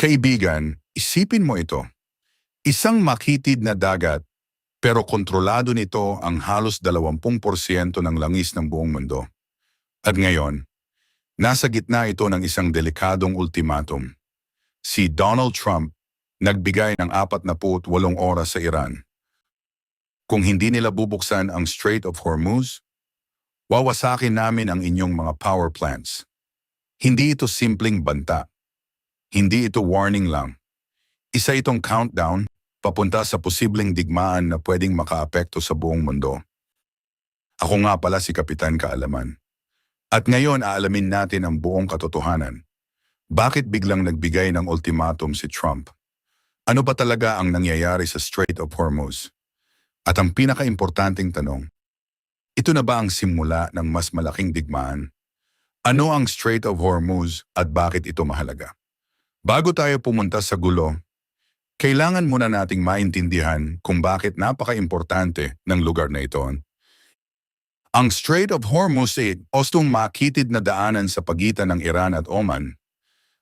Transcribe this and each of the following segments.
Kaibigan, isipin mo ito. Isang makitid na dagat, pero kontrolado nito ang halos 20% ng langis ng buong mundo. At ngayon, nasa gitna ito ng isang delikadong ultimatum. Si Donald Trump nagbigay ng 48 oras sa Iran. Kung hindi nila bubuksan ang Strait of Hormuz, wawasakin namin ang inyong mga power plants. Hindi ito simpleng banta. Hindi ito warning lang. Isa itong countdown papunta sa posibleng digmaan na pwedeng makaapekto sa buong mundo. Ako nga pala si Kapitan Kaalaman. At ngayon aalamin natin ang buong katotohanan. Bakit biglang nagbigay ng ultimatum si Trump? Ano ba talaga ang nangyayari sa Strait of Hormuz? At ang pinakaimportanteng tanong, ito na ba ang simula ng mas malaking digmaan? Ano ang Strait of Hormuz at bakit ito mahalaga? Bago tayo pumunta sa gulo, kailangan muna nating maintindihan kung bakit napaka-importante ng lugar na ito. Ang Strait of Hormuz ay ostong makitid na daanan sa pagitan ng Iran at Oman,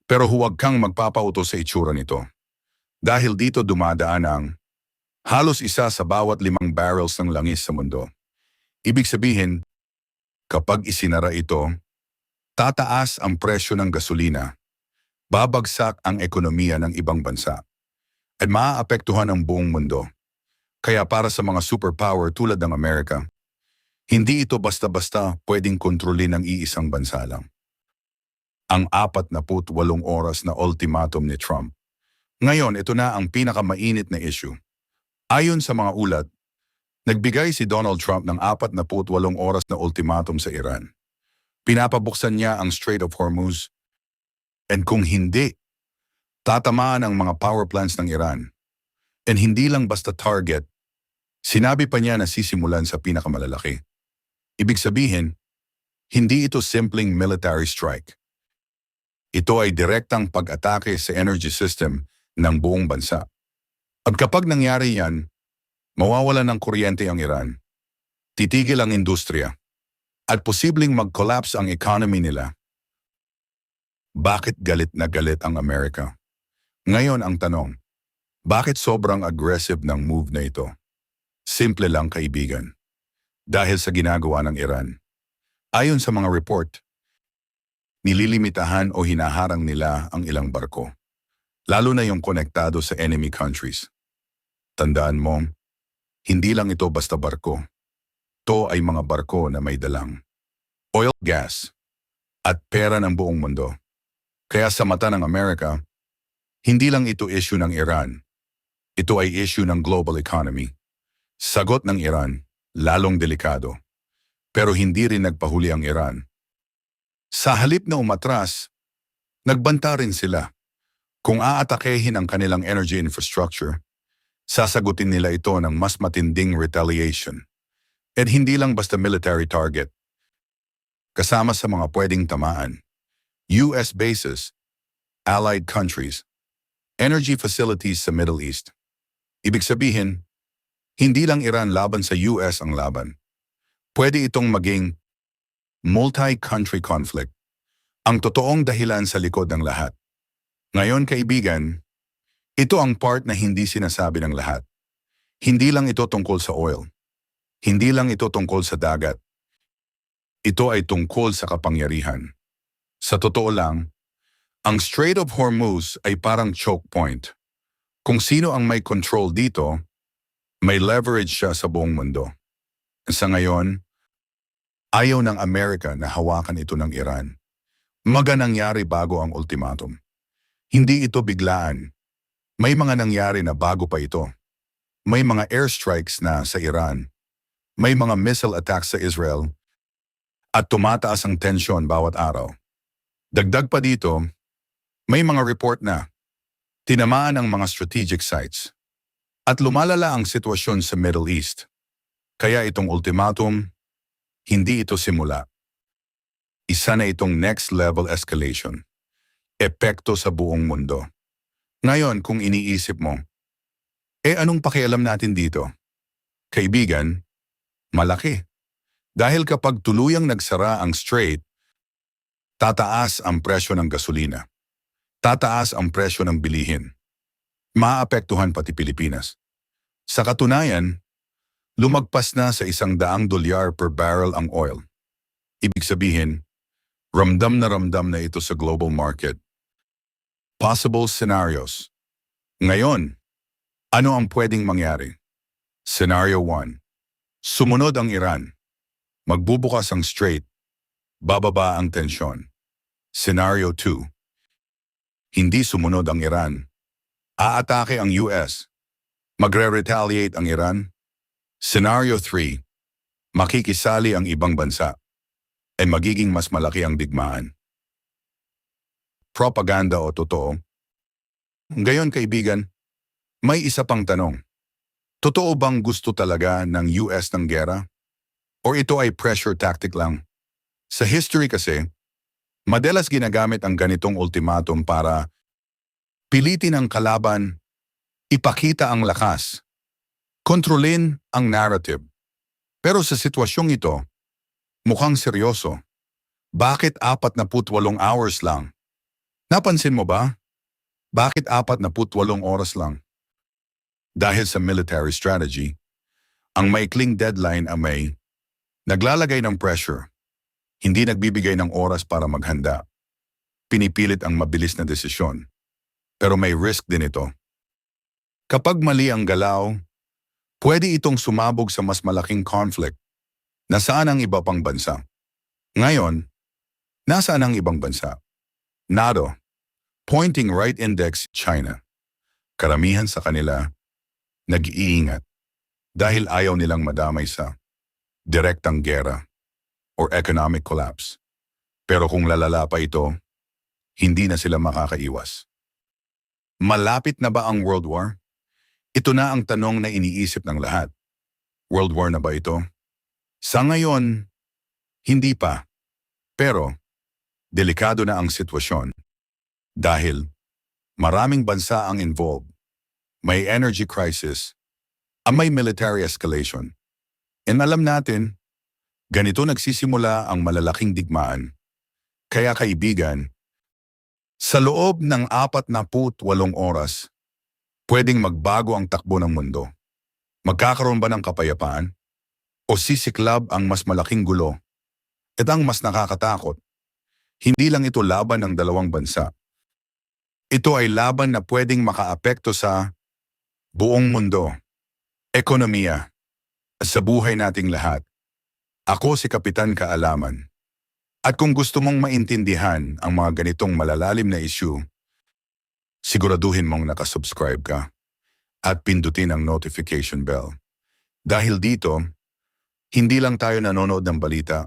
pero huwag kang magpapauto sa itsura nito. Dahil dito dumadaan ang halos isa sa bawat 5 barrels ng langis sa mundo. Ibig sabihin, kapag isinara ito, tataas ang presyo ng gasolina, babagsak ang ekonomiya ng ibang bansa, at maaapektuhan ang buong mundo. Kaya para sa mga superpower tulad ng Amerika, hindi ito basta-basta pwedeng kontrolin ng iisang bansa lang. Ang 48 oras na ultimatum ni Trump. Ngayon, ito na ang pinakamainit na issue. Ayon sa mga ulat, nagbigay si Donald Trump ng 48 oras na ultimatum sa Iran. Pinapabuksan niya ang Strait of Hormuz. And kung hindi, tatamaan ang mga power plants ng Iran. And hindi lang basta target, sinabi pa niya na sisimulan sa pinakamalalaki. Ibig sabihin, hindi ito simpleng military strike. Ito ay direktang pag-atake sa energy system ng buong bansa. At kapag nangyari yan, mawawala ng kuryente ang Iran, titigil ang industriya, at posibleng mag-collapse ang economy nila. Bakit galit na galit ang Amerika? Ngayon ang tanong, bakit sobrang aggressive ng move na ito? Simple lang kaibigan. Dahil sa ginagawa ng Iran. Ayon sa mga report, nililimitahan o hinaharang nila ang ilang barko, lalo na yung konektado sa enemy countries. Tandaan mo, hindi lang ito basta barko. Ito ay mga barko na may dalang oil, gas, at pera ng buong mundo. Kaya sa mata ng Amerika, hindi lang ito issue ng Iran. Ito ay issue ng global economy. Sagot ng Iran, lalong delikado. Pero hindi rin nagpahuli ang Iran. Sa halip na umatras, nagbanta rin sila. Kung aatakehin ang kanilang energy infrastructure, sasagutin nila ito ng mas matinding retaliation. At hindi lang basta military target. Kasama sa mga pwedeng tamaan, US bases, allied countries, energy facilities sa Middle East. Ibig sabihin, hindi lang Iran laban sa US ang laban. Pwede itong maging multi-country conflict, ang totoong dahilan sa likod ng lahat. Ngayon kaibigan, ito ang part na hindi sinasabi ng lahat. Hindi lang ito tungkol sa oil. Hindi lang ito tungkol sa dagat. Ito ay tungkol sa kapangyarihan. Sa totoo lang, ang Strait of Hormuz ay parang choke point. Kung sino ang may control dito, may leverage siya sa buong mundo. Sa ngayon, ayaw ng Amerika na hawakan ito ng Iran. Nangyari bago ang ultimatum. Hindi ito biglaan. May mga nangyari na bago pa ito. May mga airstrikes na sa Iran. May mga missile attacks sa Israel. At tumataas ang tensyon bawat araw. Dagdag pa dito, may mga report na tinamaan ang mga strategic sites. At lumalala ang sitwasyon sa Middle East. Kaya itong ultimatum, hindi ito simula. Isa na itong next level escalation. Epekto sa buong mundo. Ngayon kung iniisip mo, anong pakialam natin dito? Kaibigan, malaki. Dahil kapag tuluyang nagsara ang strait, tataas ang presyo ng gasolina. Tataas ang presyo ng bilihin. Maapektuhan pati Pilipinas. Sa katunayan, lumagpas na sa $100 per barrel ang oil. Ibig sabihin, ramdam na ito sa global market. Possible scenarios. Ngayon, ano ang pwedeng mangyari? Scenario 1. Sumunod ang Iran. Magbubukas ang Strait. Bababa ang tensyon. Scenario 2. Hindi sumunod ang Iran. Aatake ang US. Magre-retaliate ang Iran. Scenario 3. Makikisali ang ibang bansa. Ay magiging mas malaki ang digmaan. Propaganda o totoo? Ngayon kaibigan, may isa pang tanong. Totoo bang gusto talaga ng US ng gera? O ito ay pressure tactic lang? Sa history kasi, madalas ginagamit ang ganitong ultimatum para pilitin ang kalaban, ipakita ang lakas, kontrolin ang narrative. Pero sa sitwasyong ito, mukhang seryoso. Bakit 48 hours lang? Napansin mo ba? Bakit 48 oras lang? Dahil sa military strategy, ang maikling deadline ay naglalagay ng pressure, hindi nagbibigay ng oras para maghanda. Pinipilit ang mabilis na desisyon. Pero may risk din ito. Kapag mali ang galaw, pwede itong sumabog sa mas malaking conflict. Nasaan ang iba pang bansa? Ngayon, nasaan ang ibang bansa? NATO, pointing right index China. Karamihan sa kanila, nag-iingat dahil ayaw nilang madamay sa direktang gera or economic collapse. Pero kung lalala pa ito, hindi na sila makakaiwas. Malapit na ba ang World War? Ito na ang tanong na iniisip ng lahat. World War na ba ito? Sa ngayon, hindi pa. Pero, delikado na ang sitwasyon. Dahil, maraming bansa ang involved. May energy crisis, may military escalation. And alam natin, ganito nagsisimula ang malalaking digmaan. Kaya kaibigan, sa loob ng 48 oras, pwedeng magbago ang takbo ng mundo. Magkakaroon ba ng kapayapaan? O sisiklab ang mas malaking gulo? At ang mas nakakatakot, hindi lang ito laban ng dalawang bansa. Ito ay laban na pwedeng makaapekto sa buong mundo, ekonomiya, at sa buhay nating lahat. Ako si Kapitan Kaalaman. At kung gusto mong maintindihan ang mga ganitong malalalim na issue, siguraduhin mong nakasubscribe ka at pindutin ang notification bell. Dahil dito, hindi lang tayo nanonood ng balita,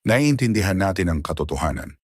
naiintindihan natin ang katotohanan.